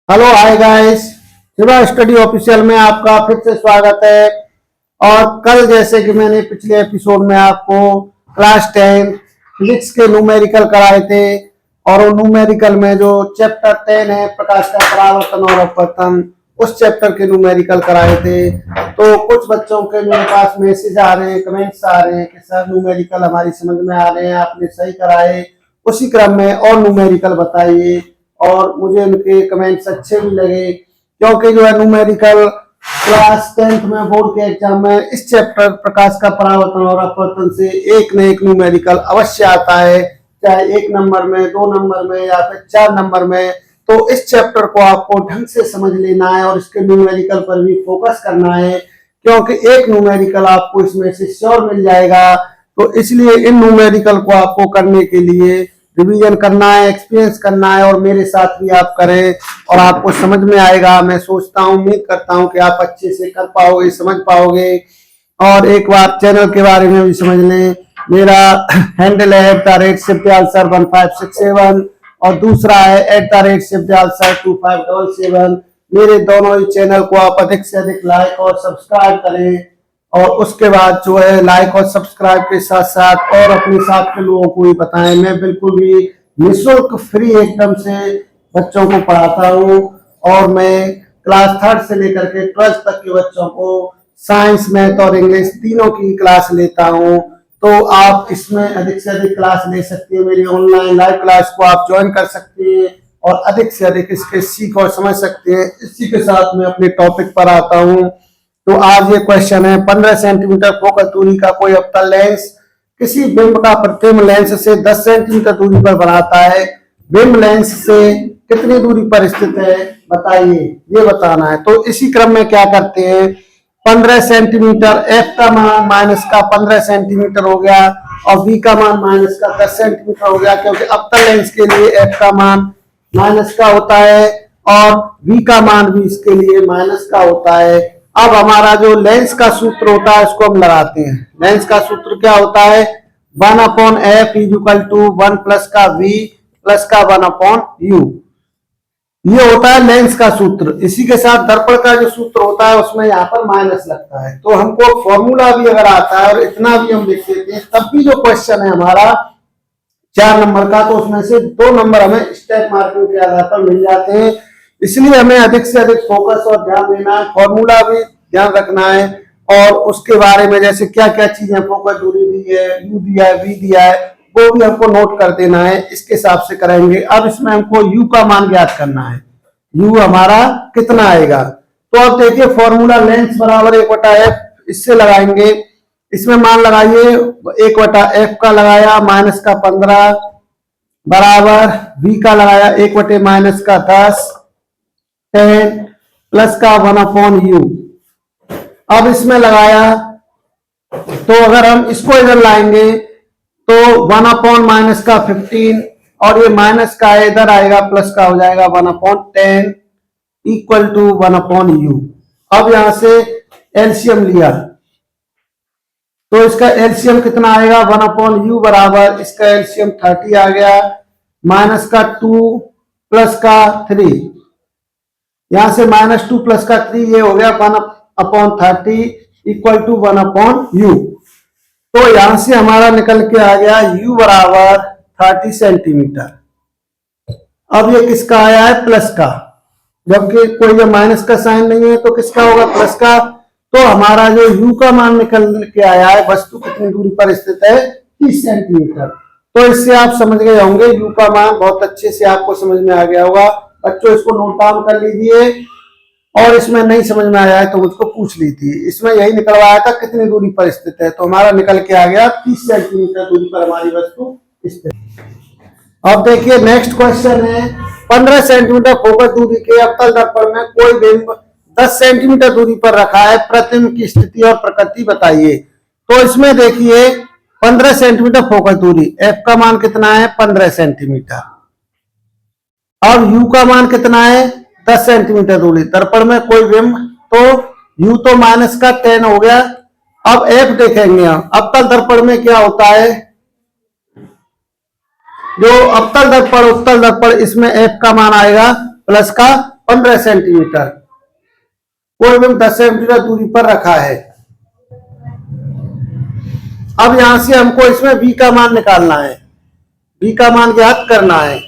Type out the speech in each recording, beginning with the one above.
Hello hi guys, Shiva study official में आपका फिर से स्वागत है। और कल जैसे कि मैंने पिछले एपिसोड में आपको क्लास 10 फिजिक्स के न्यूमेरिकल कराए थे और वो न्यूमेरिकल में जो चैप्टर 10 है प्रकाश का परावर्तन और अपवर्तन, उस चैप्टर के न्यूमेरिकल कराए थे। तो कुछ बच्चों के मेरे पास मैसेज आ रहे हैं, कमेंट्स आ रहे हैं कि सर न्यूमेरिकल हमारी समझ में आ रहे हैं, आपने सही कराए, उसी क्रम में और न्यूमेरिकल बताइए। और मुझे उनके कमेंट्स अच्छे भी लगे क्योंकि जो है न्यूमेरिकल क्लास 10th में बोर्ड के एग्जाम में इस चैप्टर प्रकाश का परावर्तन और अपवर्तन से एक न एक न्यूमेरिकल अवश्य आता है, चाहे 1 नंबर में, 2 नंबर में या फिर 4 नंबर में। तो इस चैप्टर को आपको ढंग से समझ लेना है और इसके न्यूमेरिकल पर भी फोकस करना है क्योंकि एक न्यूमेरिकल आपको इसमें से श्योर मिल जाएगा। तो इसलिए इन न्यूमेरिकल को आपको करने के लिए रिवीजन करना है, एक्सपीरियंस करना है और मेरे साथ भी आप करें और आपको समझ में आएगा। मैं सोचता हूँ, उम्मीद करता हूँ कि आप अच्छे से कर पाओगे, समझ पाओगे। और एक बार चैनल के बारे में भी समझ लें। मेरा हैंडल है @शिवदयालsir1567 और दूसरा है @शिवदयालsir2577। मेरे दोनों ही चैनल को आप अधिक से अधिक लाइक और सब्सक्राइब करें और उसके बाद जो है लाइक और सब्सक्राइब के साथ साथ और अपने साथ के लोगों को भी बताएं। मैं बिल्कुल भी निःशुल्क फ्री एकदम से बच्चों को पढ़ाता हूँ और मैं क्लास 3rd से लेकर के 12th तक के बच्चों को साइंस, मैथ और इंग्लिश तीनों की क्लास लेता हूँ। तो आप इसमें अधिक से अधिक क्लास ले सकते हैं। मेरी ऑनलाइन लाइव क्लास को आप ज्वाइन कर सकते हैं और अधिक से अधिक इसके सीख और समझ सकते हैं। इसी के साथ मैं अपने टॉपिक पर आता हूँ। तो आज ये क्वेश्चन है, 15 सेंटीमीटर फोकल दूरी का कोई अवतल लेंस किसी बिंब का प्रतिबिंब लेंस से 10 सेंटीमीटर दूरी पर बनाता है। बिंब लेंस से कितनी दूरी पर स्थित है बताइए, ये बताना है। तो इसी क्रम में क्या करते हैं, 15 सेंटीमीटर एफ का मान माइनस का 15 सेंटीमीटर हो गया और बी का मान माइनस का 10 सेंटीमीटर हो गया क्योंकि अवतल लेंस के लिए एफ का मान माइनस का होता है और बी का मान भी इसके लिए माइनस का होता है। अब हमारा जो लेंस का सूत्र होता है उसको हम लगाते हैं। लेंस का सूत्र क्या होता है, 1/f = 1 प्लस का v प्लस का 1/u। ये होता है लेंस का सूत्र। इसी के साथ दर्पण का जो सूत्र होता है उसमें यहाँ पर माइनस लगता है। तो हमको फॉर्मूला भी अगर आता है और इतना भी हम लिख देते हैं तब भी जो क्वेश्चन है हमारा 4 नंबर का, तो उसमें से 2 नंबर हमें स्टेप मार्किंग के आधार पर मिल जाते हैं। इसलिए हमें अधिक से अधिक फोकस और ध्यान देना है, फॉर्मूला भी ध्यान रखना है और उसके बारे में जैसे क्या क्या चीजें फोकस दूरी दी है, यू दिया है, वी दिया है, वो भी हमको नोट कर देना है। इसके हिसाब से करेंगे। अब इसमें हमको यू का मान ज्ञात करना है, यू हमारा कितना आएगा। तो अब देखिए फॉर्मूला लेंस बराबर 1/f, इससे लगाएंगे। इसमें मान लगाइए 1/f का लगाया माइनस का 15 बराबर v का लगाया 1/-10 प्लस का 1/u। अब इसमें लगाया तो अगर हम इसको इधर लाएंगे तो 1/-15 और ये माइनस का है, इधर आएगा प्लस का हो जाएगा 1/10 = 1/u। अब यहां से एलसीएम लिया तो इसका एलसीएम कितना आएगा, 1/u बराबर इसका एलसीएम 30 आ गया, माइनस का 2 प्लस का 3, यहां से -2 प्लस का 3 ये हो गया 1/30 = 1/u। तो यहां से हमारा निकल के आ गया u बराबर 30 सेंटीमीटर। अब ये किसका आया है, प्लस का, जबकि कोई जो माइनस का साइन नहीं है तो किसका होगा, प्लस का। तो हमारा जो u का मान निकल के आया है, वस्तु कितनी दूरी पर स्थित है, 30 सेंटीमीटर। तो इससे आप समझ गए होंगे, u का मान बहुत अच्छे से आपको समझ में आ गया होगा। बच्चों इसको नोट डाउन कर लीजिए और इसमें नहीं समझ में आया है तो मुझको पूछ लीजिए। इसमें यही निकलवाया था कितनी दूरी पर स्थित है, तो हमारा निकल के आ गया 30 सेंटीमीटर दूरी पर हमारी वस्तु स्थित। अब देखिए नेक्स्ट क्वेश्चन है, 15 सेंटीमीटर फोकस दूरी के अवतल दर्पण में कोई बिंब 10 सेंटीमीटर दूरी पर रखा है, प्रतिबिंब की स्थिति और प्रकृति बताइए। तो इसमें देखिए 15 सेंटीमीटर फोकस दूरी, एफ का मान कितना है, 15 सेंटीमीटर। अब u का मान कितना है, 10 सेंटीमीटर दूरी, दर्पण में कोई बिंब, तो u तो माइनस का 10 हो गया। अब f देखेंगे हम, अवतल दर्पण में क्या होता है, जो अवतल दर्पण उत्तल दर्पण, इसमें f का मान आएगा प्लस का 15 सेंटीमीटर, कोई भी 10 सेंटीमीटर दूरी पर रखा है। अब यहां से हमको इसमें v का मान निकालना है, v का मान ज्ञात करना है।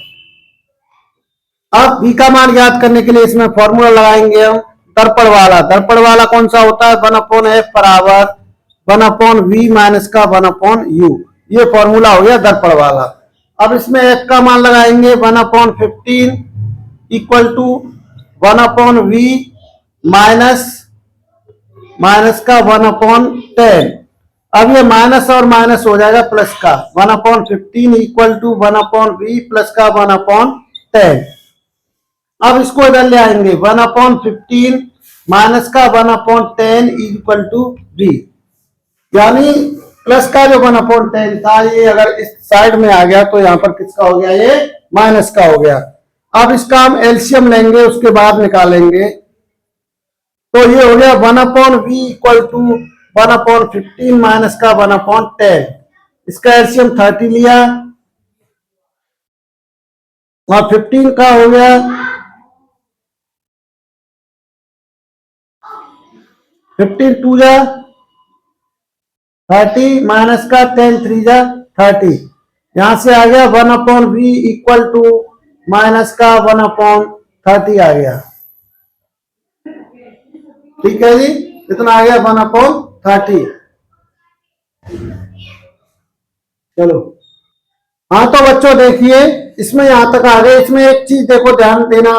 अब v का मान ज्ञात करने के लिए इसमें फॉर्मूला लगाएंगे हम दर्पण वाला। दर्पण वाला कौन सा होता है? 1/f बराबर 1/v माइनस का 1/u। ये फॉर्मूला हो गया दर्पण वाला। अब इसमें f का मान लगाएंगे 1/15 इक्वल टू 1/v माइनस का 1/10। अब ये माइनस और माइनस हो जाएगा प्लस का, 1/15 इक्वल टू 1/v प्लस का 1/10। अब इसको इधर ले आएंगे, 1/15 माइनस का 1/10 इक्वल टू v, यानी प्लस का जो 1/10 था ये अगर इस साइड में आ गया तो यहाँ पर किसका हो गया? ये माइनस का हो गया। अब इसका हम एलसीएम लेंगे, उसके बाद निकालेंगे। तो ये हो गया 1/v इक्वल टू 1/15 माइनस का 1/10। इसका एलसीएम 30 लिया और 15 का हो गया 15 2 जा 30 माइनस का 10 3 जा 30। यहां से आ गया 1/v इक्वल टू माइनस का 1/30 आ गया। ठीक है जी, इतना आ गया 1/30। चलो हाँ, तो बच्चों देखिए इसमें यहां तक आ गए। इसमें एक चीज देखो ध्यान देना,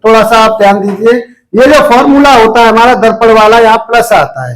थोड़ा सा आप ध्यान दीजिए। ये जो फॉर्मूला होता है हमारा दर्पण वाला, यहाँ प्लस आता है,